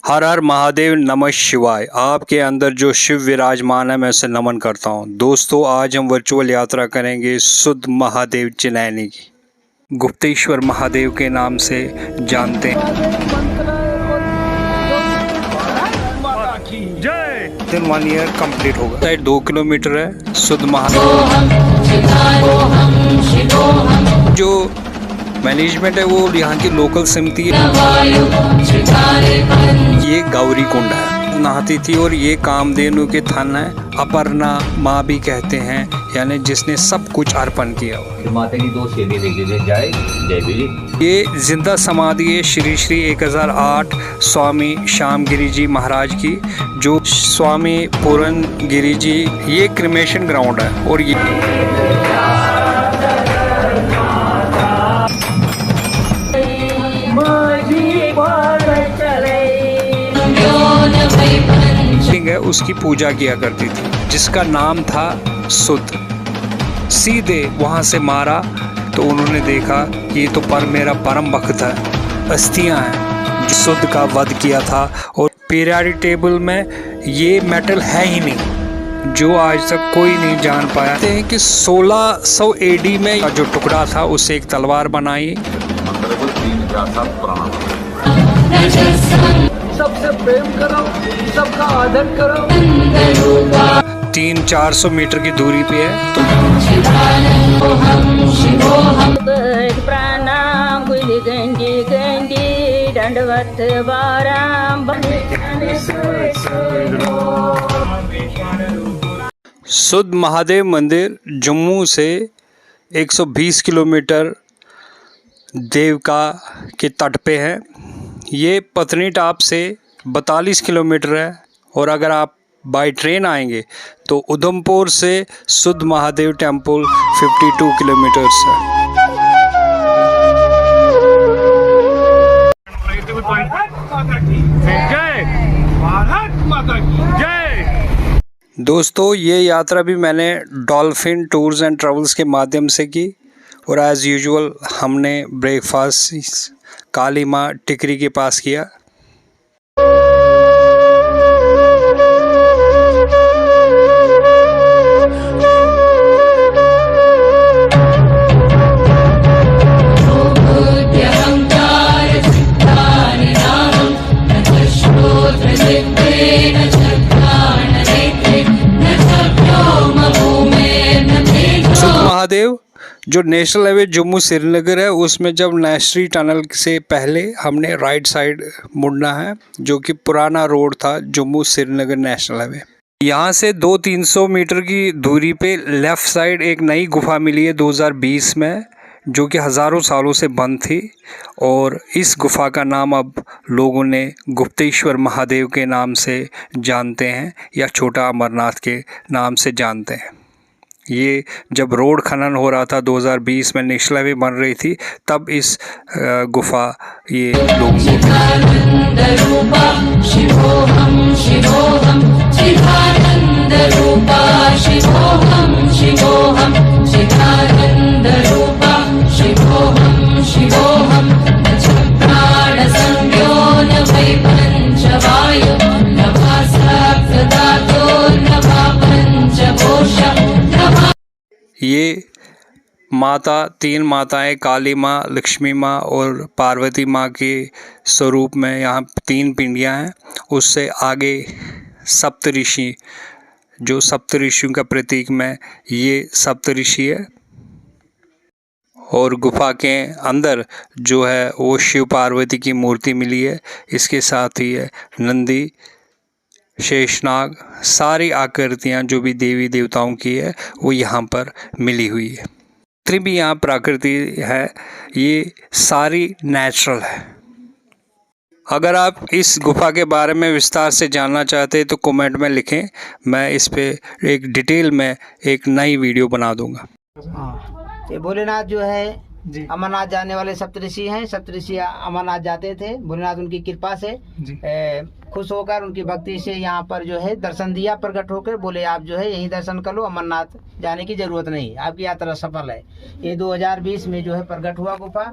हर हर महादेव, नमः शिवाय। आपके अंदर जो शिव विराजमान है मैं उसे नमन करता हूँ। दोस्तों, आज हम वर्चुअल यात्रा करेंगे शुद्ध महादेव चिनैनी की, गुप्तेश्वर महादेव के नाम से जानते हैं। जय 1 ईयर कंप्लीट होगा। 2 किलोमीटर है। शुद्ध महादेव जो मैनेजमेंट है वो यहाँ की लोकल समिति है। ये गौरी कुंड है, नहाती थी। और ये कामधेनु के थन है, अपर्णा माँ भी कहते हैं, यानी जिसने सब कुछ अर्पण किया। माता की 2 सीढ़ी देखिए, जय जय बिली। ये जिंदा समाधि है श्री श्री 1008 स्वामी श्यामगिरी जी महाराज की, जो स्वामी पूरन गिरी जी। ये क्रिमेशन ग्राउंड है। और ये है, उसकी पूजा किया करती थी, जिसका नाम था शुद्ध। सीधे वहां से मारा तो उन्होंने देखा कि ये तो मेरा परम भक्त है, अस्थियां हैं, जो शुद्ध का वध किया था। और पीरियडिक टेबल में ये मेटल है ही नहीं, जो आज तक कोई नहीं जान पाया। कहते हैं कि 1600 AD में का जो टुकड़ा था उससे एक तलवार बनाई। सबसे प्रेम करो, सबका आदर करो। 300-400 मीटर की दूरी पे है। तो प्रणाम दंडवत बाराम। शुद्ध महादेव मंदिर जम्मू से 120 किलोमीटर देवका के तट पे है। ये पत्नीटाप से 42 किलोमीटर है। और अगर आप बाय ट्रेन आएंगे तो उधमपुर से शुद्ध महादेव टेम्पल 52 किलोमीटर्स है। दोस्तों, ये यात्रा भी मैंने डॉल्फिन टूर्स एंड ट्रेवल्स के माध्यम से की। और एज़ यूजुअल हमने ब्रेकफास्ट काली माँ टिकरी के पास किया। महादेव जो नेशनल हाईवे जम्मू श्रीनगर है, उसमें जब नेशरी टनल से पहले हमने राइट साइड मुड़ना है, जो कि पुराना रोड था जम्मू श्रीनगर नेशनल हाईवे। यहाँ से 200-300 मीटर की दूरी पे लेफ़्ट साइड एक नई गुफा मिली है 2020 में, जो कि हज़ारों सालों से बंद थी। और इस गुफा का नाम अब लोगों ने गुप्तेश्वर महादेव के नाम से जानते हैं, या छोटा अमरनाथ के नाम से जानते हैं। ये जब रोड खनन हो रहा था 2020 में, नेशनल हाईवे बन रही थी, तब इस गुफा ये लोगों ये माता 3 माताएं, काली माँ, लक्ष्मी माँ और पार्वती माँ के स्वरूप में यहाँ 3 पिंडियाँ हैं। उससे आगे सप्तऋषि, जो सप्तऋषियों का प्रतीक में ये सप्तऋषि है। और गुफा के अंदर जो है वो शिव पार्वती की मूर्ति मिली है। इसके साथ ही है नंदी, शेषनाग, सारी आकृतियाँ जो भी देवी देवताओं की है वो यहाँ पर मिली हुई है। जितनी भी यहाँ प्रकृति है ये सारी नेचुरल है। अगर आप इस गुफा के बारे में विस्तार से जानना चाहते हैं तो कमेंट में लिखें, मैं इस पे एक डिटेल में एक नई वीडियो बना दूंगा। ये भोलेनाथ जो है अमरनाथ जाने वाले सप्तऋषि हैं। सप्तऋषि अमरनाथ जाते थे, भोलेनाथ उनकी कृपा से खुश होकर उनकी भक्ति से यहाँ पर जो है दर्शन दिया, प्रकट होकर बोले आप जो है यहीं दर्शन कर लो, अमरनाथ जाने की जरूरत नहीं, आपकी यात्रा सफल है। ये 2020 में जो है प्रकट हुआ गुफा।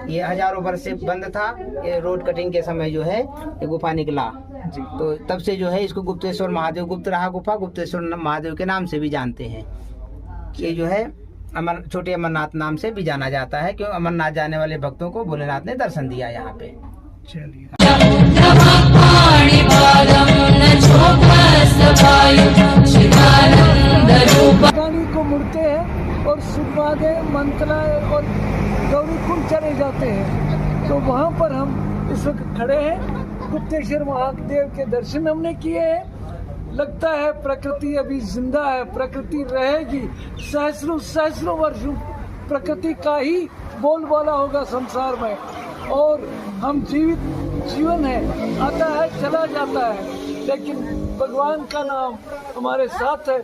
ये हजारों वर्ष से बंद था, ये रोड कटिंग के समय जो है ये गुफा निकला। तो तब से जो है इसको गुप्तेश्वर महादेव, गुप्त रहा गुफा, गुप्तेश्वर महादेव के नाम से भी जानते हैं। ये जो है छोटे अमरनाथ नाम से भी जाना जाता है, क्यों अमरनाथ जाने वाले भक्तों को भोलेनाथ ने दर्शन दिया यहाँ पे। को मुड़ते हैं और सुखमादेव, मंत्रालय और गौरी कुंड चले जाते हैं। तो वहाँ पर हम इस वक्त खड़े हैं, गुप्तेश्वर महादेव के दर्शन हमने किए हैं। लगता है प्रकृति अभी जिंदा है, प्रकृति रहेगी सहस्रों सहस्रों वर्षों, प्रकृति का ही बोलबाला होगा संसार में। और हम जीवन है, आता है चला जाता है, लेकिन भगवान का नाम हमारे साथ है।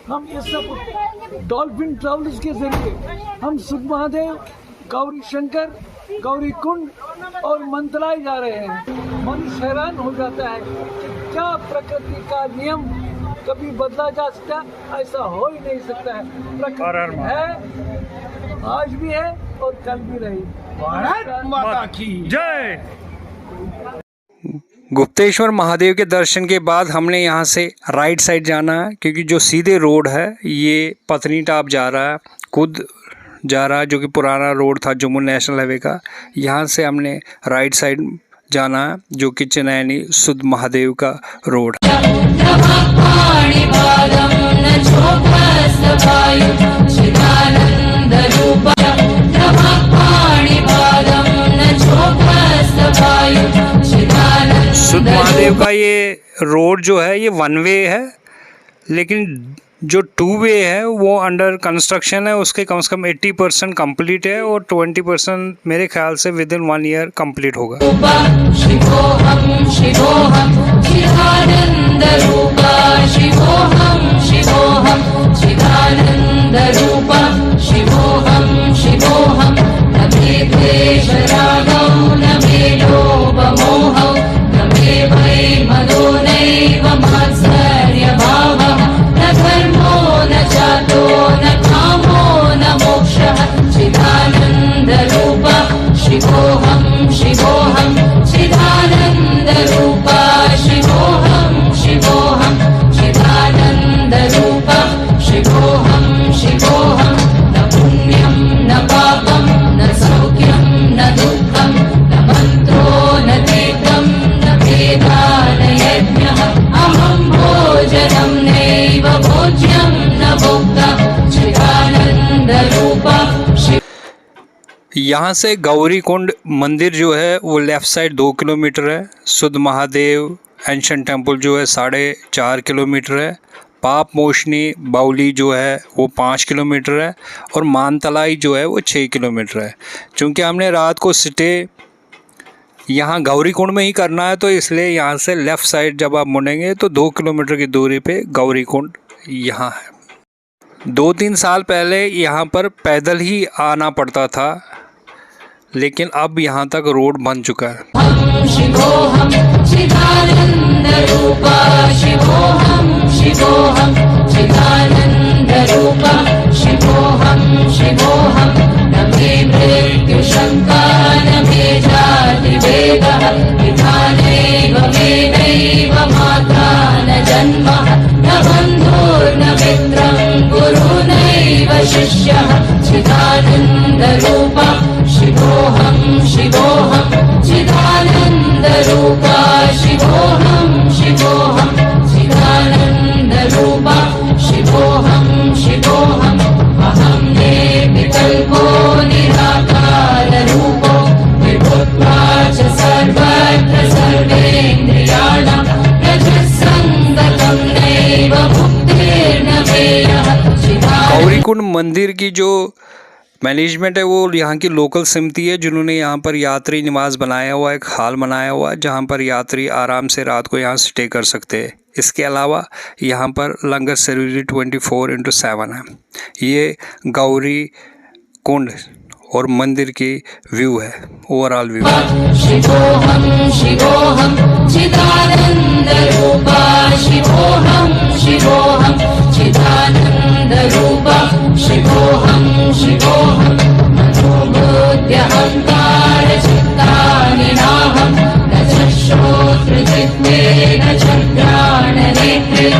हम ये सब डॉल्फिन ट्रैवल्स के जरिए हम सुख महादेव, गौरी शंकर, गौरी कुंड और मंत्रालय जा रहे हैं। मनुष्य हैरान हो जाता है कि क्या प्रकृति का नियम कभी बदला जा सकता है? ऐसा हो ही नहीं सकता है। प्रकृति है, आज भी है और कल भी रही। भारत माता की जय। गुप्तेश्वर महादेव के दर्शन के बाद हमने यहाँ से राइट साइड जाना है, क्योंकि जो सीधे रोड है ये पत्नी टाप जा रहा है, खुद जा रहा है, जो कि पुराना रोड था जम्मू नेशनल हाईवे का। यहाँ से हमने राइट साइड जाना है, जो कि चिनैनी सुध महादेव का रोड। सुध महादेव का ये रोड जो है ये 1 वे है, लेकिन जो 2 वे है वो अंडर कंस्ट्रक्शन है। उसके कम से कम 80% कंप्लीट है और 20% मेरे ख्याल से विद इन 1 ईयर कंप्लीट होगा। यहाँ से गौरी कुंड मंदिर जो है वो लेफ़्ट साइड 2 किलोमीटर है। सुध महादेव एंशिएंट टेम्पल जो है 4.5 किलोमीटर है। पाप मोशनी बाउली जो है वो 5 किलोमीटर है और मानतलाई जो है वो 6 किलोमीटर है। चूँकि हमने रात को स्टे यहाँ गौरी कुंड में ही करना है, तो इसलिए यहाँ से लेफ़्ट साइड जब आप मुड़ेंगे तो 2 किलोमीटर की दूरी पे गौरी कुंड यहाँ है। 2-3 साल पहले यहाँ पर पैदल ही आना पड़ता था, लेकिन अब यहाँ तक रोड बन चुका है। गौरीकुंड मंदिर की जो मैनेजमेंट है वो यहाँ की लोकल समिति है, जिन्होंने यहाँ पर यात्री निवास बनाया हुआ है, एक हॉल बनाया हुआ है जहाँ पर यात्री आराम से रात को यहाँ स्टे कर सकते हैं। इसके अलावा यहाँ पर लंगर सर्विस 24/7 है। ये गौरी कुंड और मंदिर की व्यू है, ओवरऑल व्यू। शिवोऽहं शिवोऽहं चिदानन्दरूपा शिवोऽहं शिवोऽहं चिदानन्दरूपा शिवोऽहं शिवोऽहं मनोबुद्ध्यहङ्कारचित्तानि नाहं न च श्रोत्रजिह्वे न च घ्राणनेत्रे न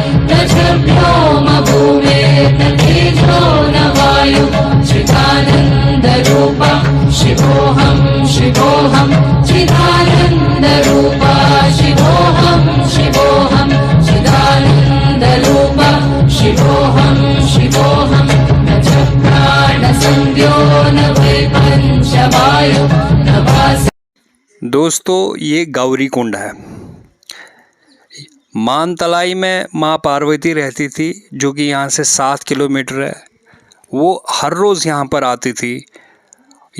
च व्योमभूमे न तेजो न वायु चिदानन्दरूपा शिवोऽहं शिवोऽहं चिदानन्दरूपा शिवोऽहं शिवोऽहं चिदानन्दरूपा शिवोऽहं शिवोऽहं न च प्राणसंज्ञो न वै पञ्चवायु न वास। दोस्तों, ये गौरी कुंड है। मानतलाई में माँ पार्वती रहती थी, जो कि यहाँ से 7 किलोमीटर है। वो हर रोज़ यहाँ पर आती थी।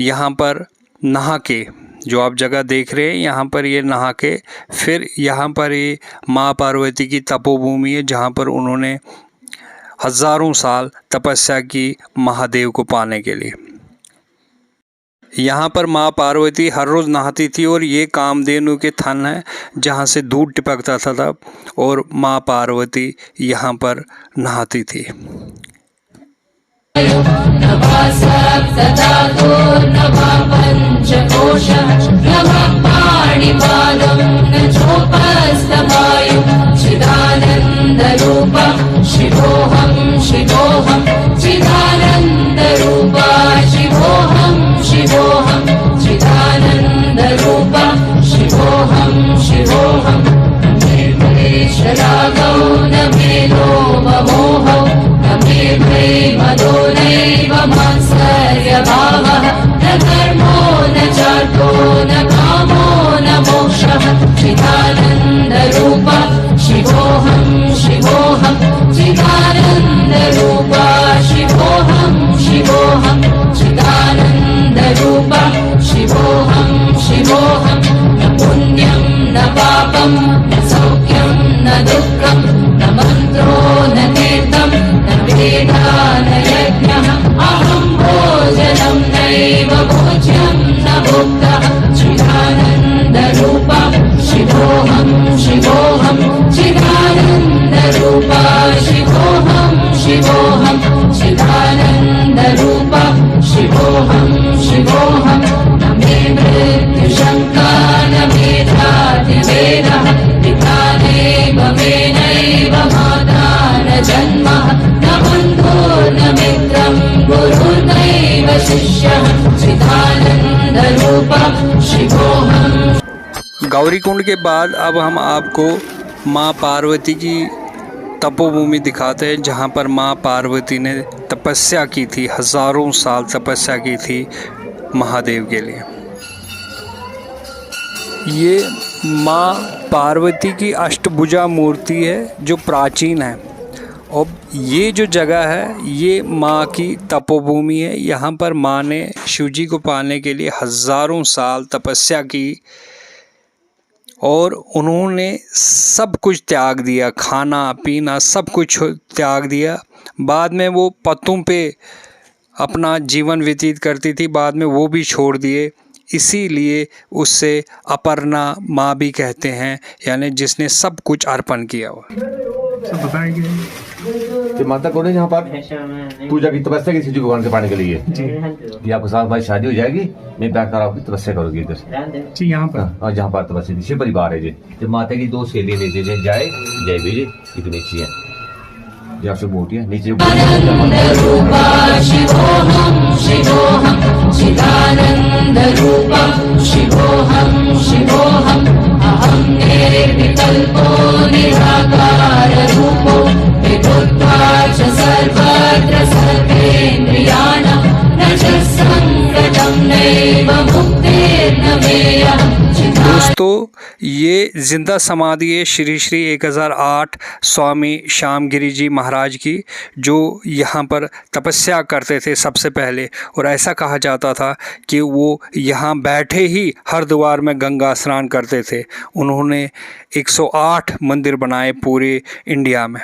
यहाँ पर नहा के, जो आप जगह देख रहे हैं, यहाँ पर ये नहा के फिर यहाँ पर ये माँ पार्वती की तपोभूमि है, जहाँ पर उन्होंने हज़ारों साल तपस्या की महादेव को पाने के लिए। यहाँ पर माँ पार्वती हर रोज़ नहाती थी और ये कामधेनु के थन है, जहाँ से दूध टपकता था तब, और माँ पार्वती यहाँ पर नहाती थी। न वा सप्तधातु न वा पञ्चकोशः न वा पाणिपादं न चोपस्थवायु चिदानन्दरूपा शिवोऽहं शिवोऽहं चिदानन्दरूपा शिवोऽहं शिवोऽहं चिदानन्दरूपा शिवोऽहं शिवोऽहं शरागौ न मे लोभमोहौ न मे प्रेमदो नैव मात्सर्यभावः न धर्मो न चार्थो न कामो न मोक्षः चिदानन्दरूपा शिवोऽहं शिवोऽहं चिदानन्दरूपा शिवोऽहं शिवोऽहं चिदानन्दरूपा शिवोऽहं शिवोऽहं न पुण्यं न पापं न सौख्यं न दुःखं न मन्त्रो न तीर्थं न वेदा न यज्ञः अहं भोजनं नैव भोज्यं न भुक्तः चिदानन्दरूपा शिवोऽहं शिवोऽहं चिदानन्दरूपा शिवोऽहं शिवोऽहं चिदानन्दरूपा शिवोऽहं शिवोऽहं न मे मृत्युशङ्का न मे जातिभेदः पिता नैव मे नैव माता न जन्मः न बन्धो न मित्रं गुरुर्नैव शिष्यः चिदानन्दरूपा शिवोऽहं। गौरी कुंड के बाद अब हम आपको माँ पार्वती की तपोभूमि दिखाते हैं, जहाँ पर माँ पार्वती ने तपस्या की थी, हज़ारों साल तपस्या की थी महादेव के लिए। ये माँ पार्वती की अष्टभुजा मूर्ति है, जो प्राचीन है। और ये जो जगह है, ये माँ की तपोभूमि है। यहाँ पर माँ ने शिवजी को पाने के लिए हज़ारों साल तपस्या की और उन्होंने सब कुछ त्याग दिया, खाना पीना सब कुछ त्याग दिया। बाद में वो पत्तों पे अपना जीवन व्यतीत करती थी, बाद में वो भी छोड़ दिए। इसीलिए उससे अपर्णा माँ भी कहते हैं, यानी जिसने सब कुछ अर्पण किया हुआ। तो माता कौन है जहाँ पर पूजा की तपस्या की शिवजी भगवान के पाने के लिए? जी आपको साथ भाई शादी हो जाएगी, मैं बैठकर आपकी तपस्या करूंगी इधर जी, यहाँ पर। और जहाँ पर तपस्या शिव परिवार है जी, तो माता की 2 सहेली लेते थे, जय जय भी जी, इतनी अच्छी है। यहाँ से मोटी है नीचे चिदानन्दरूपा शिवोऽहं शिवोऽहं चिदानन्दरूपा शिवोऽहं शिवोऽहं अहं निर्विकल्पो निराकाररूपो विभुत्वा च सर्वत्र सर्वेन्द्रियाणां न च सङ्कटं नैव मुक्तिर्न मेयः। दोस्तों, ये जिंदा समाधि है श्री श्री 1008 स्वामी श्यामगिरी जी महाराज की, जो यहाँ पर तपस्या करते थे सबसे पहले। और ऐसा कहा जाता था कि वो यहाँ बैठे ही हरिद्वार में गंगा स्नान करते थे। उन्होंने 108 मंदिर बनाए पूरे इंडिया में।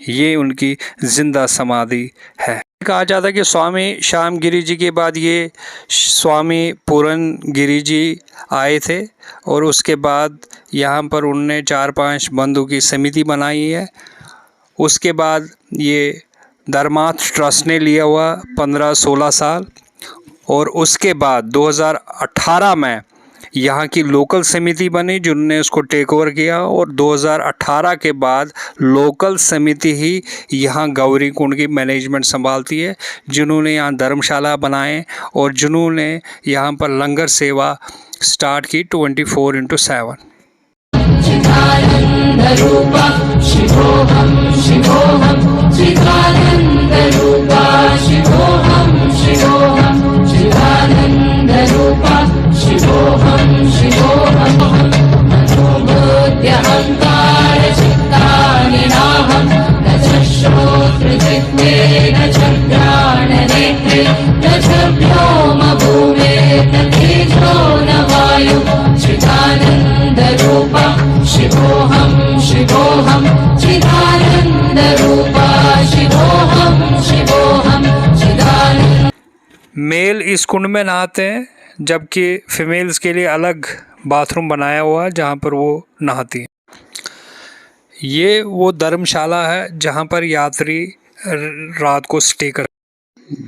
ये उनकी जिंदा समाधि है। कहा जाता है कि स्वामी श्याम गिरी जी के बाद ये स्वामी पूरन गिरी जी आए थे और उसके बाद यहाँ पर उनने 4-5 बंधु की समिति बनाई है। उसके बाद ये धर्मार्थ ट्रस्ट ने लिया हुआ 15-16 साल और उसके बाद 2018 में यहाँ की लोकल समिति बनी जिन्होंने उसको टेक ओवर किया और 2018 के बाद लोकल समिति ही यहाँ गौरी कुंड की मैनेजमेंट संभालती है, जिन्होंने यहाँ धर्मशाला बनाए और जिन्होंने यहाँ पर लंगर सेवा स्टार्ट की 24/7। चिदानन्दरूपा शिवोऽहं शिवोऽहं चिदानन्दरूपा शिवोऽहं शिवोऽहं चिदानन्दरूपा शिवोऽहं शिवोऽहं मनोबुद्ध्यहङ्कार चित्तानि नाहं न च श्रोत्रजिह्वे न च घ्राणनेत्रे न च व्योमभूमे न तेजो न वायु चिदानन्दरूपा शिवोऽहं शिवोऽहं चिदानन्दरूपा शिवोऽहं शिवोऽहं चिदानन्द। मेल इस कुंड में नहाते हैं जबकि फीमेल्स के लिए अलग बाथरूम बनाया हुआ है जहाँ पर वो नहाती हैं। ये वो धर्मशाला है जहाँ पर यात्री रात को स्टे कर।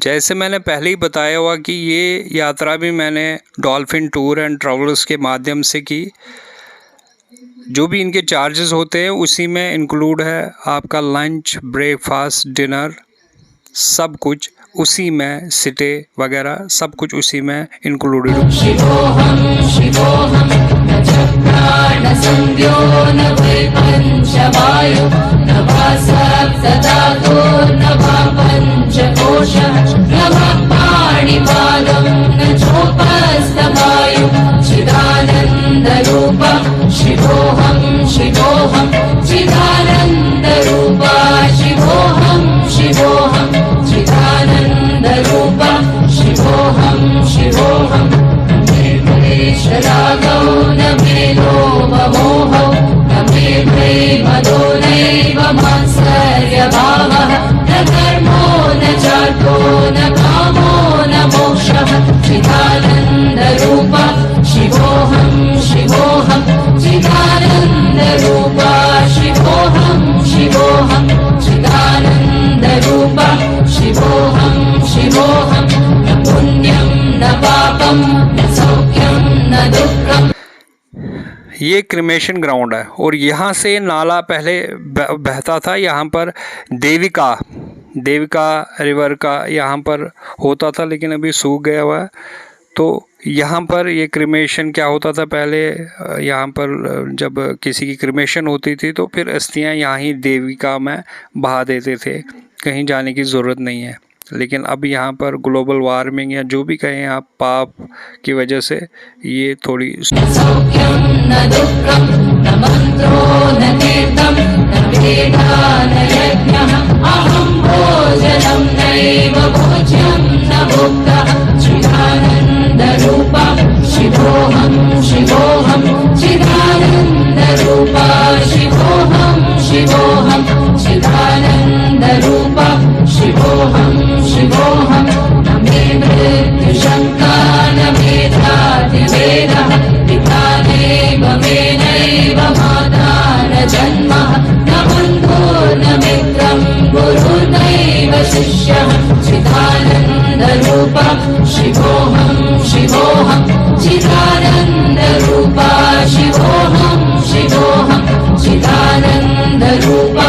जैसे मैंने पहले ही बताया हुआ कि ये यात्रा भी मैंने डॉल्फिन टूर एंड ट्रैवल्स के माध्यम से की। जो भी इनके चार्जेस होते हैं उसी में इंक्लूड है आपका लंच, ब्रेकफास्ट, डिनर, सब कुछ उसी में, सिटे वगैरह सब कुछ उसी में इंक्लूडेड है। शिवोऽहं शिवोऽहं न च प्राणसंज्ञो न वै पञ्चवायु न वा सप्तधातु न वा पञ्चकोशः न वा पाणिपादं न चोपस्थवायु चिदानन्दरूपा शिवोऽहं शिवोऽहं चिदानन्दरूपा शिवोऽहं शिवोऽहं चिदानन्दरूपा शिवोऽहं शिवोऽहं मे क्लेशरागौ न मे लोभमोहौ न मे भयमदो नैव मात्सर्यभावः न धर्मो न चार्थो न कामो न मोक्षः चिदानन्दरूपा शिवोऽहं शिवोऽहं चिदानन्दरूपा शिवोऽहं शिवोऽहं चिदानन्दरूपा शिवोऽहं शिवोऽहं न पुण्यं न पापं न सौख्यं न दुःखम्। ये क्रिमेशन ग्राउंड है और यहाँ से नाला पहले बहता था। यहाँ पर देविका रिवर का यहाँ पर होता था लेकिन अभी सूख गया हुआ है। तो यहाँ पर ये क्रिमेशन क्या होता था पहले, यहाँ पर जब किसी की क्रिमेशन होती थी तो फिर अस्थियाँ यहाँ ही देविका में बहा देते थे, कहीं जाने की ज़रूरत नहीं है। लेकिन अब यहाँ पर ग्लोबल वार्मिंग या जो भी कहें आप, पाप की वजह से ये थोड़ी सौख्यं न दुःखं न मन्त्रो न तीर्थं न वेदा न यज्ञः अहं भोजनं नैव भोज्यं न भुक्तः चिदानन्दरूपा शिवोऽहं शिवोऽहं चिदानन्दरूपा शिवोऽहं शिवोऽहं चिदानन्दरूपा शिवोऽहं शिवोऽहं न मे मृत्युशङ्का न मे जातिभेदः पिता नैव मे नैव माता न जन्मः न बन्धो न मित्रं गुरुर्नैव शिष्यः चिदानन्दरूपा शिवोऽहं शिवोऽहं चिदानन्दरूपा शिवोऽहं शिवोऽहं चिदानन्दरूपा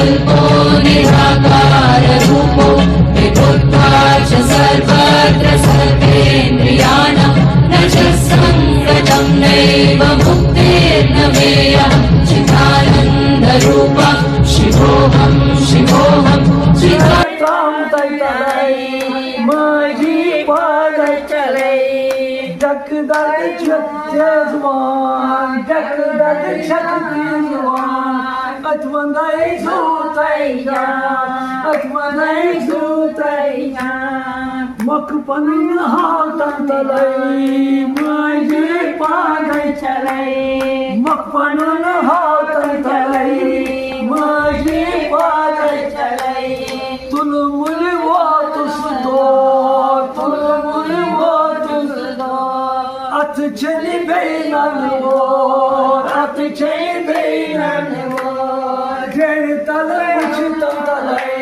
निर्विकल्पो निराकाररूपो विभुत्वाच्च सर्वत्र सर्वेन्द्रियाणां न च सङ्गतं नैव मुक्तिर्न मेयः चिदानन्दरूपः शिवोऽहं शिवोऽहं माझी पाद चले जगदल जगजवान जगदल जगजवान अथवंदय सुतैया अथवंदय सुतैया मकपन हातन तलै माझी पाद चले मकपन हातन तलै माझी पाद चले तुलमुल अथ चली बेनन अथ चली बेनन जड़ तल उचित तलै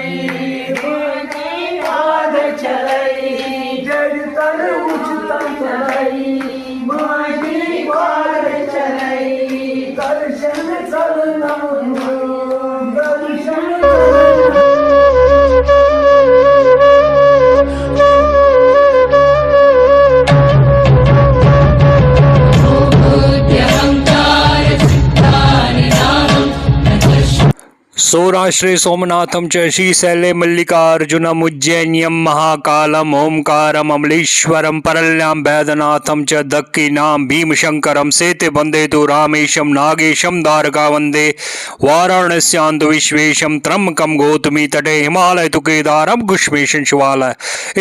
पाद चलै जड़ तल उचित तलै माझी पाद चलै दर्शन चलनम दर्शन सौराष्ट्रे सोमनाथं च श्रीशैले मल्लिकार्जुनम् उज्जैन्यं महाकालम् ओंकारम् अमलेश्वरं परल्यां वैद्यनाथं च दक्खिनां भीमशंकरं सेते वन्दे तु रामेशं नागेशं द्वारका वन्दे वाराणस्यां विश्वेशं त्र्यम्बकं गौतमी तटे हिमालय तु केदारं गुष्मेशं शिवालय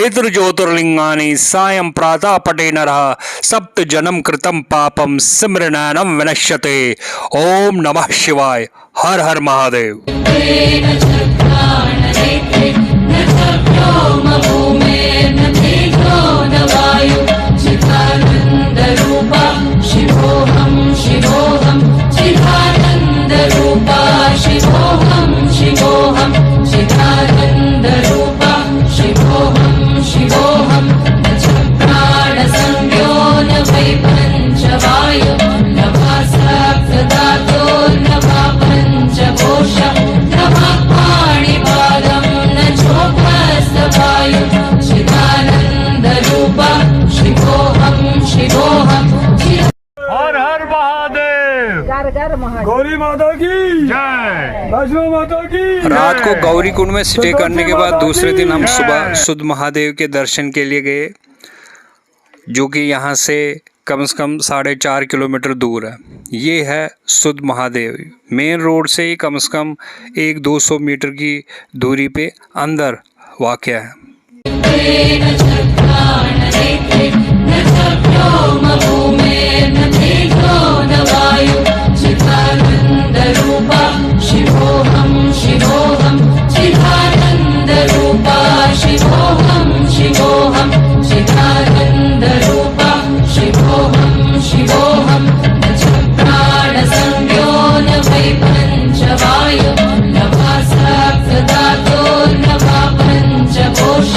एतद् ज्योतिर्लिंगानि सायं प्रातः पटे नरः सप्त जन्म कृतं पापं स्मृणानं विनश्यते। ओम नमः शिवाय। हर हर महादेव। तेन चक्राणनेत्रे न व्योमभूमेर्न तेजो न वायु चिदानन्दरूपा शिवोऽहं शिवोऽहं चिदानन्दरूपा शिवोऽहं शिवोऽहं चिदानन्दरूपा शिवोऽहं शिवोऽहं न चक्राणसंज्ञो न वै पञ्चवायु न वा सप्तधातो न वा कोश न पाणिपादं न चोपस्तवायु चिदानन्दरूपा शिवोऽहं शिवोऽहं हर हर महादेव। घर घर महादेव। गौरी माता की जय। वैष्णो माता की। रात को गौरी कुंड में स्टे करने के बाद दूसरे दिन हम सुबह सुध महादेव के दर्शन के लिए गए, जो कि यहाँ से कम 4.5 किलोमीटर दूर है। ये है सुध महादेव। मेन रोड से ही कम 100-200 मीटर की दूरी पे अंदर वाक़या है। तेन चक्राणनेत्रे न व्योमभूमेर्न तेजो न वायु चिदानन्दरूपा शिवोऽहं शिवोऽहं चिदानन्दरूपा शिवोऽहं शिवोऽहं चिदानन्दरूपा शिवोऽहं शिवोऽहं न चक्राणसंज्ञो न वै पञ्चवायु न वा सप्तधातो न वा पञ्चकोश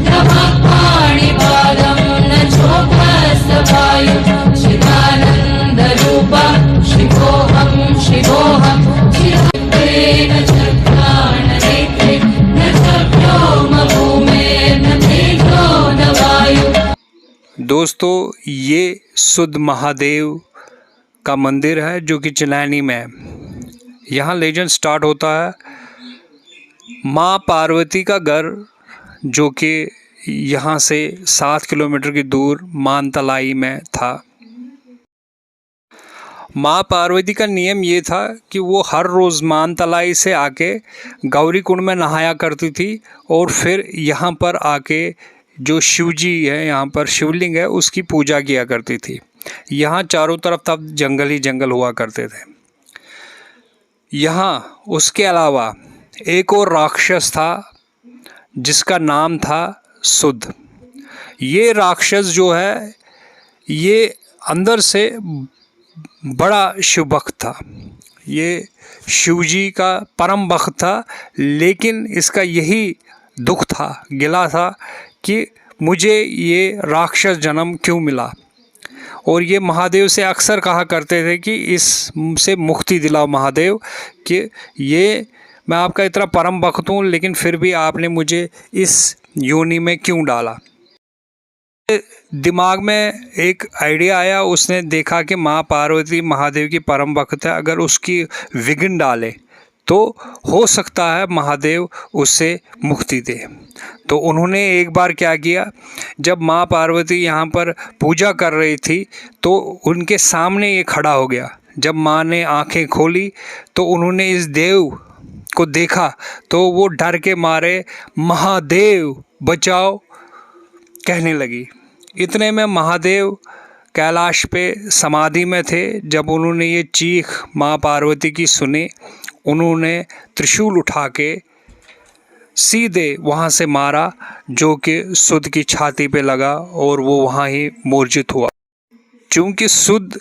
न वा पाणिपादं न चोपस्तवायु चिदानन्दरूपा शिवोऽहं शिवोऽहं तेन चक्राणनेत्रे न व्योमभूमेर्न तेजो न वायु। दोस्तों, ये सुध महादेव का मंदिर है जो कि चिलैनी में है। यहाँ लेजेंड स्टार्ट होता है माँ पार्वती का घर, जो कि यहाँ से 7 किलोमीटर की दूर मानतलाई में था। माँ पार्वती का नियम ये था कि वो हर रोज़ मानतलाई से आके गौरी कुंड में नहाया करती थी और फिर यहाँ पर आके जो शिव जी है, यहाँ पर शिवलिंग है, उसकी पूजा किया करती थी। यहाँ चारों तरफ तब जंगल ही जंगल हुआ करते थे। यहाँ उसके अलावा एक और राक्षस था जिसका नाम था सुध। ये राक्षस जो है, ये अंदर से बड़ा शिव भक्त था, ये शिव जी का परम भक्त था, लेकिन इसका यही दुख था, गिला था कि मुझे ये राक्षस जन्म क्यों मिला। और ये महादेव से अक्सर कहा करते थे कि इससे मुक्ति दिलाओ महादेव, कि ये मैं आपका इतना परम भक्त हूँ, लेकिन फिर भी आपने मुझे इस योनि में क्यों डाला। दिमाग में एक आइडिया आया, उसने देखा कि माँ पार्वती महादेव की परम भक्त है, अगर उसकी विघ्न डाले तो हो सकता है महादेव उससे मुक्ति दे। तो उन्होंने एक बार क्या किया, जब माँ पार्वती यहाँ पर पूजा कर रही थी तो उनके सामने ये खड़ा हो गया। जब माँ ने आंखें खोली तो उन्होंने इस देव को देखा तो वो डर के मारे महादेव बचाओ कहने लगी। इतने में महादेव कैलाश पे समाधि में थे। जब उन्होंने ये चीख माँ पार्वती की सुनी, उन्होंने त्रिशूल उठा के सीधे वहाँ से मारा, जो कि सुद की छाती पे लगा और वो वहाँ ही मूर्छित हुआ। चूँकि सुद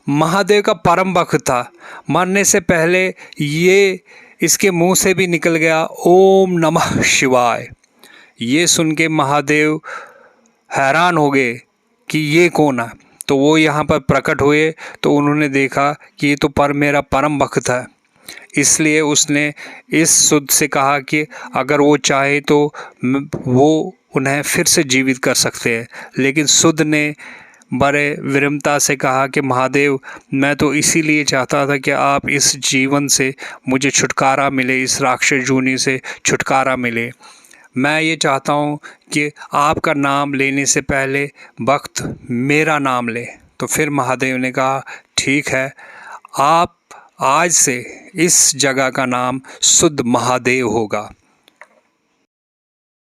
महादेव का परम भक्त था, मरने से पहले ये इसके मुंह से भी निकल गया ओम नमः शिवाय। ये सुन के महादेव हैरान हो गए कि ये कौन है। तो वो यहाँ पर प्रकट हुए तो उन्होंने देखा कि ये तो मेरा परम भक्त है। इसलिए उसने इस सुद से कहा कि अगर वो चाहे तो वो उन्हें फिर से जीवित कर सकते हैं। लेकिन सुद ने बड़े विनम्रता से कहा कि महादेव, मैं तो इसीलिए चाहता था कि आप इस जीवन से मुझे छुटकारा मिले, इस राक्षस योनि से छुटकारा मिले। मैं ये चाहता हूँ कि आपका नाम लेने से पहले भक्त मेरा नाम ले। तो फिर महादेव ने कहा ठीक है, आप आज से इस जगह का नाम सुद महादेव होगा।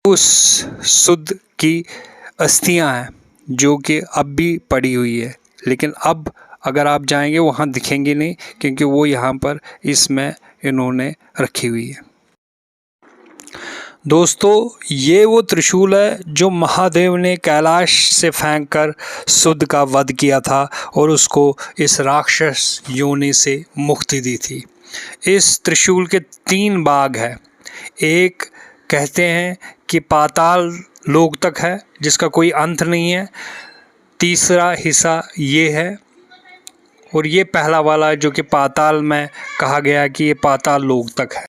उस सुद की अस्थियां हैं जो कि अब भी पड़ी हुई है, लेकिन अब अगर आप जाएंगे वहाँ दिखेंगे नहीं, क्योंकि वो यहाँ पर इसमें इन्होंने रखी हुई है। दोस्तों, ये वो त्रिशूल है जो महादेव ने कैलाश से फेंककर सुद का वध किया था और उसको इस राक्षस योनि से मुक्ति दी थी। इस त्रिशूल के 3 भाग हैं। एक कहते हैं कि पाताल लोक तक है, जिसका कोई अंत नहीं है। तीसरा हिस्सा ये है, और ये पहला वाला जो कि पाताल में कहा गया कि ये पाताल लोक तक है।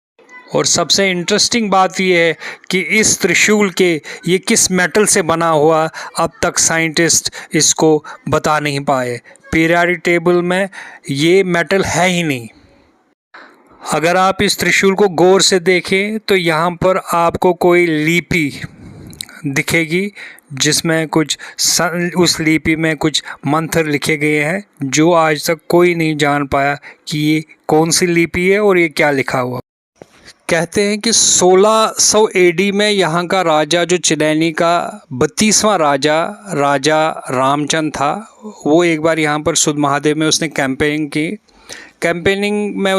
और सबसे इंटरेस्टिंग बात ये है कि इस त्रिशूल के ये किस मेटल से बना हुआ अब तक साइंटिस्ट इसको बता नहीं पाए। पीरियोडिक टेबल में ये मेटल है ही नहीं। अगर आप इस त्रिशूल को गौर से देखें तो यहाँ पर आपको कोई लिपि दिखेगी, जिसमें कुछ उस लिपि में कुछ मंत्र लिखे गए हैं, जो आज तक कोई नहीं जान पाया कि ये कौन सी लिपि है और ये क्या लिखा हुआ। कहते हैं कि 1600 एडी में यहाँ का राजा, जो चिलैनी का 32वां राजा रामचंद्र था, वो एक बार यहाँ पर सुद महादेव में उसने कैंपेनिंग की। कैंपेनिंग में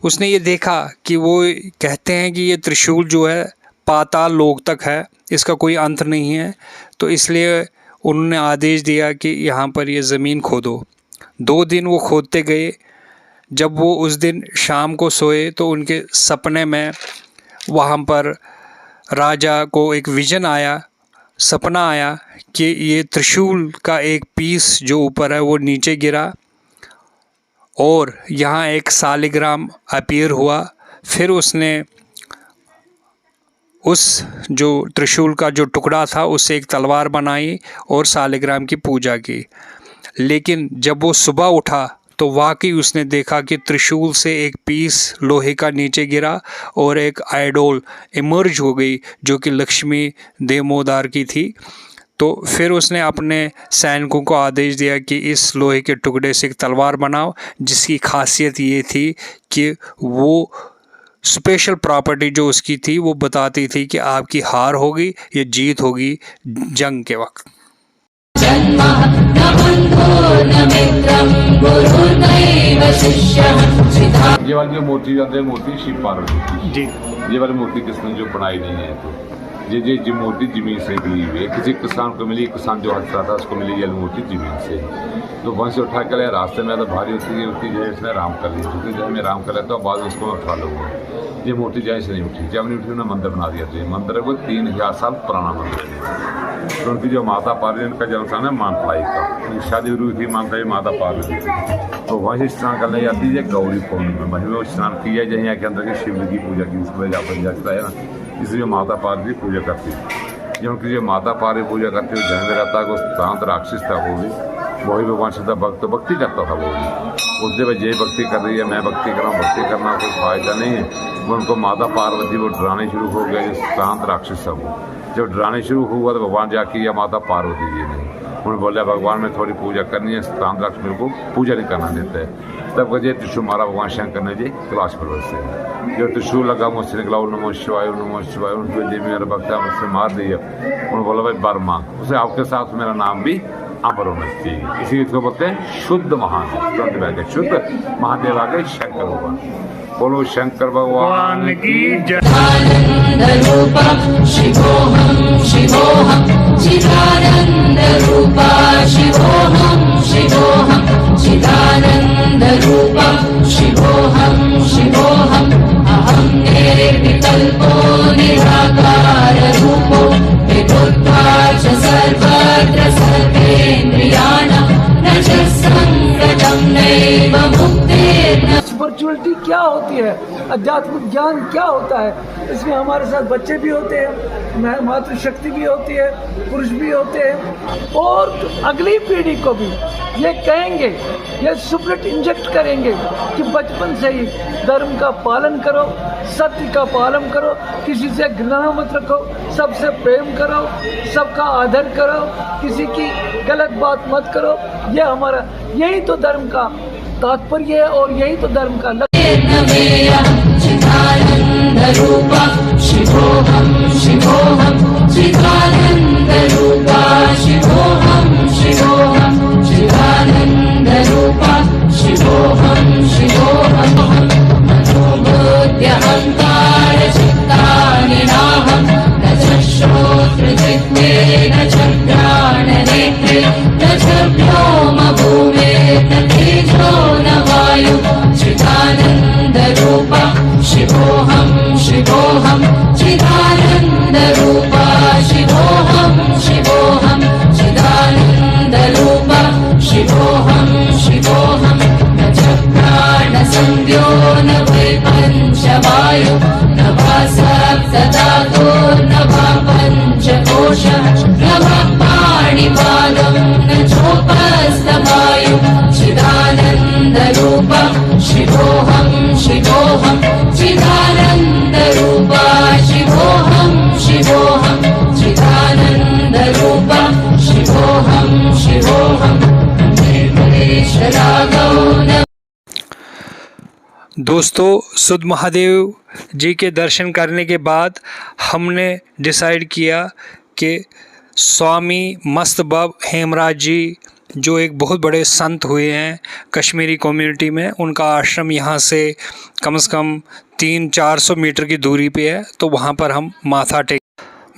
उसने ये देखा कि वो कहते हैं कि ये त्रिशूल जो है पाताल लोक तक है, इसका कोई अंत नहीं है। तो इसलिए उन्होंने आदेश दिया कि यहाँ पर ये ज़मीन खोदो। 2 दिन वो खोदते गए। जब वो उस दिन शाम को सोए तो उनके सपने में वहाँ पर राजा को एक विज़न आया, सपना आया कि ये त्रिशूल का एक पीस जो ऊपर है वो नीचे गिरा और यहाँ एक सालिग्राम अपीयर हुआ। फिर उसने उस जो त्रिशूल का जो टुकड़ा था उससे एक तलवार बनाई और सालिग्राम की पूजा की। लेकिन जब वो सुबह उठा तो वाकई उसने देखा कि त्रिशूल से एक पीस लोहे का नीचे गिरा और एक आइडोल इमर्ज हो गई, जो कि लक्ष्मी देवमोदार की थी। तो फिर उसने अपने सैनिकों को आदेश दिया कि इस लोहे के टुकड़े से एक तलवार बनाओ, जिसकी खासियत ये थी कि वो स्पेशल प्रॉपर्टी जो उसकी थी वो बताती थी कि आपकी हार होगी या जीत होगी जंग के वक्त। ये वाली जो मूर्ति मूर्ति शिव पार्वती जी, ये वाली मूर्ति किसने जो बनाई नहीं है, तो ये मूर्ति जमीन से मिली हुई है, किसी किसान को मिली, किसान जो हक था उसको मिली ये मूर्ति जमीन से। तो वहाँ से उठा कर रास्ते में तो भारी होती है, उसकी जो है इसने आराम कर ली, क्योंकि जो है मैं आराम कर लेता हूँ, बाद उसको मैं उठा लूँगा। ये मूर्ति जैसे से नहीं उठी, जब नहीं उठी उन्होंने मंदिर बना दिया। तो मंदिर है वो 3000 साल पुराना मंदिर है। तो उनकी जो माता पार्वती, उनका जन्म स्थान है मानतलाई का, उनकी शादी हुई थी मानतलाई माता पार्वती थी। तो वहीं से स्नान करने जाती है गौरी पूर्णिमा में, वहीं में स्नान किया जाए, यहाँ के अंदर के शिव की पूजा की, उसको जाता है ना, इसलिए माता पार्वती की पूजा करती है। जो उनकी जो माता पार्वती पूजा करती है, जन्म रहता है वो शांत राक्षस था, वो भी वही भगवान से भक्त भक्ति करता था। वो भी उससे भाई जय भक्ति कर रही है, मैं भक्ति कर रहा हूँ, भक्ति करना कोई फायदा नहीं है। वो उनको माता पार्वती वो डराने शुरू हो गया, जो शांत राक्षस था वो जब डराने शुरू हुआ तो भगवान जाके या माता पार्वती जी ने उन्होंने बोला भगवान में थोड़ी पूजा करनी है, शांत राक्षस मेरे को पूजा नहीं करना देता है। तब कहे त्रिशूल मारा भगवान शंकर ने जी कैलाश पर्वत से, जो त्रिशूल लगा मुझसे निकला, नमो शिवाय नमो शिवाय, उनको जी मेरा भक्त है मुझसे मार दिया। उन्होंने बोला भाई बर्मा, उसे आपके साथ मेरा नाम भी अमर होना चाहिए, इसी इसको बोलते हैं शुद्ध महादेव। शुद्ध महादेव आगे शंकर होगा। बोलो शंकर भगवान की जय। चिदानंदरूपा शिवोऽहं शिवोऽहं चिदानंदरूपा शिवोऽहं शिवोऽहं चिदानंदरूपा शिवोऽहं शिवोऽहं अहं निर्विकल्पो निराकाररूपो विभुत्वा च सर्वत्र सर्वेन्द्रियाणां न च संगतं नैव मुक्तिर्न। स्पिरिचुअलिटी क्या होती है, आध्यात्मिक ज्ञान क्या होता है, इसमें हमारे साथ बच्चे भी होते हैं, मातृशक्ति भी होती है, पुरुष भी होते हैं, और अगली पीढ़ी को भी ये कहेंगे, ये सुप्रिट इंजेक्ट करेंगे कि बचपन से ही धर्म का पालन करो, सत्य का पालन करो, किसी से घृणा मत रखो, सबसे प्रेम करो, सबका आदर करो, किसी की गलत बात मत करो। ये हमारा यही तो धर्म का तात्पर्य है और यही तो धर्म का चिदानंदरूपा शिवोऽहं शिवोऽहं चिदानंदरूपा शिवोऽहं शिवोऽहं चिदानंदरूपा शिवोऽहं शिवोऽहं मनोबुद्ध्यहंकार चित्तानि नाहं न च श्रोत्रजिह्वे न च घ्राणनेत्रे न च व्योमभूमेर्न तेजो न वायु चिदानंदरूपा शिवोऽहं शिवोऽहं चिदानंदरूपा शिवोऽहं शिवोऽहं चिदानंदरूपा शिवोऽहं शिवोऽहं न च प्राणसंज्ञो न वै पंचवायु न वा सप्तधातु न वा पंचकोशः न वा पाणिपादं न चोपस्थवायु चिदानंदरूपा शिवोऽहं शिवोऽहं चिदानंदरूपा शिवोऽहं शिवोऽहं चिदानंदरूपा शिवोऽहं शिवोऽहं निर्मलेशरागौ न। दोस्तों, सुध महादेव जी के दर्शन करने के बाद हमने डिसाइड किया कि स्वामी मस्त बब हेमराज जी जो एक बहुत बड़े संत हुए हैं कश्मीरी कम्युनिटी में, उनका आश्रम यहाँ से कम 300-400 मीटर की दूरी पे है, तो वहाँ पर हम माथा टेक।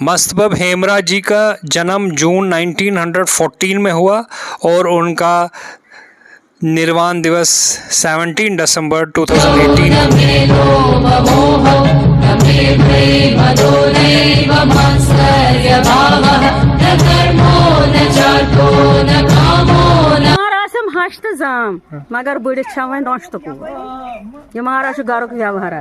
मस्त बब हेमराज जी का जन्म जून 1914 में हुआ और उनका निर्वाण दिवस 17 दिसंबर 2018 हश तो जाम मगर बुढ़ वन नोश तो ये महाराज घर व्यवहार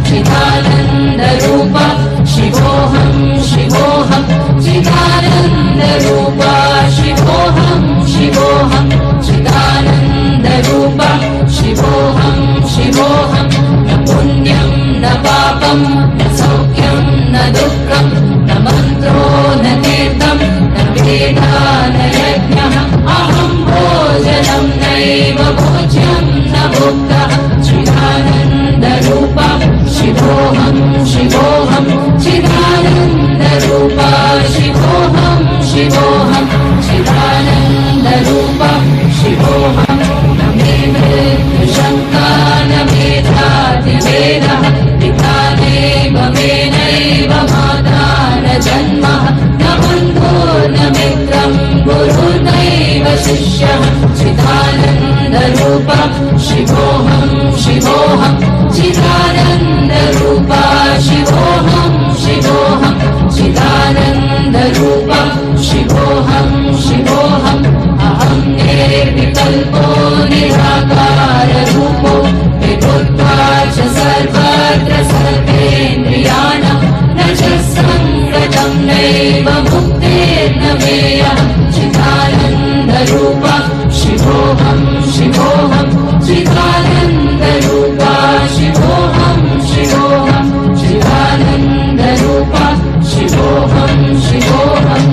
चिदानंदरूपा शिवोऽहं शिवोऽहं चिदानंदरूपा शिवोऽहं शिवोऽहं चिदानंदरूपा शिवोऽहं शिवोऽहं न पुण्यं न पापं न सौख्यं न दुःखं न मन्त्रो न तीर्थं न वेदा न यज्ञः अहं भोजनं नैव भोज्यं न भुक्तः चिदानंद चिदानन्दरूपा शिवोऽहं शिवोऽहं चिदानन्दरूपा शिवोऽहं शिवोऽहं अहं निर्विकल्पो निराकाररूपो विभुत्वा च सर्वत्र सर्वेन्द्रियाणां न च सङ्गतं नैव मुक्तिर्न मेयः चिदानन्दरूपा शिवोऽहं शिवोऽहं चिदानन्दरूपा शिवोऽहं शिवोऽहं चिदानन्दरूपा शिवोऽहं शिवोऽहं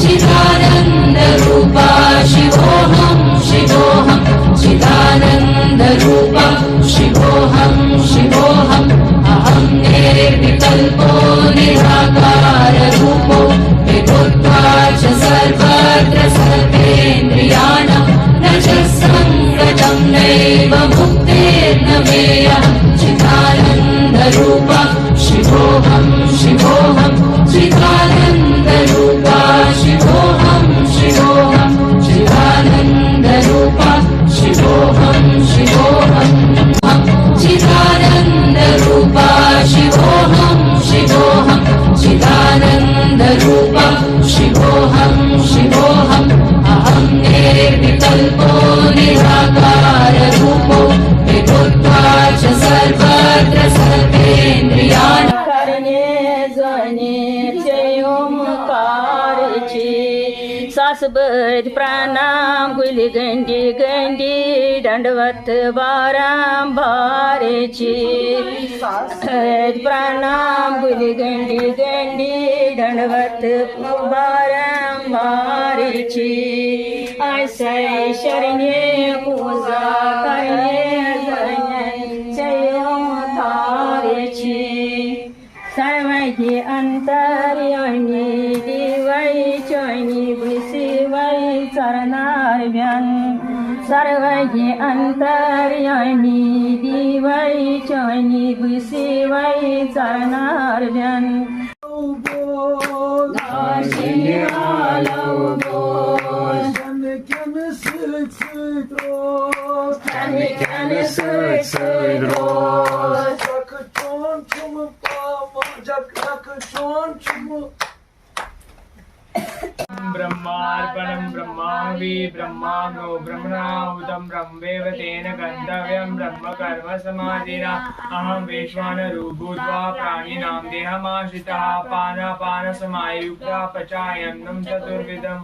चिदानन्दरूपा शिवोऽहं शिवोऽहं चिदानन्दरूपा शिवोऽहं शिवोऽहं अहं निर्विकल्पो निराकाररूपो विभुत्वा च सर्वत्र सर्वेन्द्रियाणां न च सङ्गतं नैव मुक्तिर्न मेयः चिदानन्दरूपा शिवोऽहं शिवोऽहं चिदानन्दरूपा शिवोऽहं शिवोऽहं चिदानन्दरूपा शिवोऽहं शिवोऽहं चिदानन्दरूपा शिवोऽहं शिवोऽहं चिदानन्दरूपा शिवोऽहं शिवोऽहं अहं निर्विकल्पो निराकाररूपो विभुत्वा च सर्वत्र सर्वेन्द्रियाणां सासबद प्रणाम गुली गंडी गंडी दंडवत बारंबार प्रणाम गुली गंडी गंडी दंडवत बारंबार ऐसे शरण्य पूजा करने सर्वज्ञ अंतर्यामी दिवै चैनी विशिवै चरणार्भ्यं सर्वज्ञ अंतर्यामी दिवै चैनी विशिवै चरणार्भ्यं ब्रह्मार्पणं ब्रह्मावि ब्रह्माग्नो ब्रह्मणाहुतं ब्रह्मैव तेन गन्तव्यं ब्रह्म कर्म समाधिना अहं वैश्वानरो भूत्वा प्राणिनां देहमाश्रितः पानापानसमायुक्तः पचाम्यन्नं चतुर्विधम्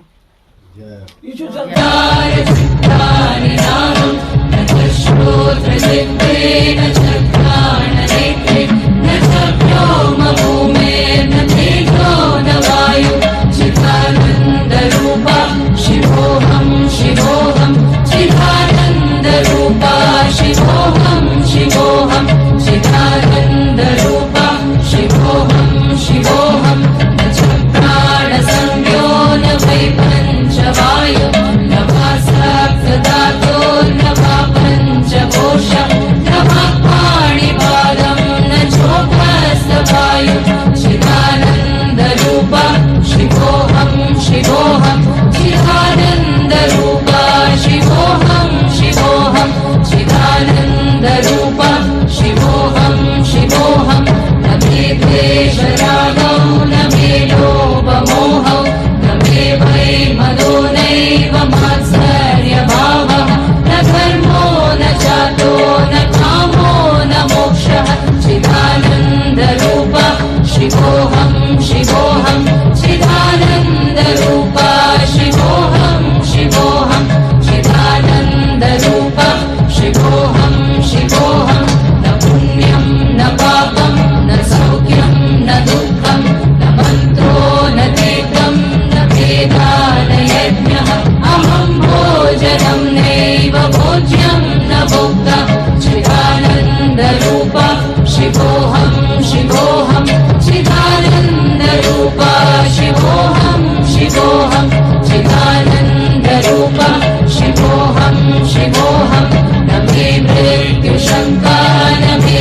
श्रोत्रजिह्वेन चक्राणनेत्रे न च व्योमभूमेर्न तेजो न वायु चिदानन्दरूपा शिवोऽहं शिवोऽहं चिदानन्दरूपा शिवोऽहं शिवोऽहं चिदानन्दरूपा शिवोऽहं शिवोऽहं न च प्राणसंज्ञो न वै पञ्चवायु न वा सप्तधातो न वा पञ्चकोश न वा पाणिपादं न चोपस्थवायु चिदानन्दरूपा शिवोऽहं शिवोऽहं चिदानन्दरूपा शिवोऽहं शिवोऽहं चिदानन्दरूपा शिवोऽहं शिवोऽहं न मे द्वेषरागौ न मे लोभमोहौ न मे भय मदो नैव मात्सर्यभावः न धर्मो न जातो न कामो न मोक्षः चिदानन्दरूपा शिवोऽहं शिवोऽहं चिदानन्दरूपा शिवोऽहं शिवोऽहं चिदानन्दरूपा शिवोऽहं शिवोऽहं न पुण्यं न पापं न सौख्यं न दुःखं न मन्त्रो न तीर्थं न वेदा न यज्ञः अहं भोजनं नैव भोज्यं न भोक्ता चिदानन्दरूपा शिवोऽहं शिवोऽहं चिदानन्दरूपा शिवोऽहं शिवोऽहं चिदानन्दरूपा शिवोऽहं शिवोऽहं न मे मृत्युशङ्का न मे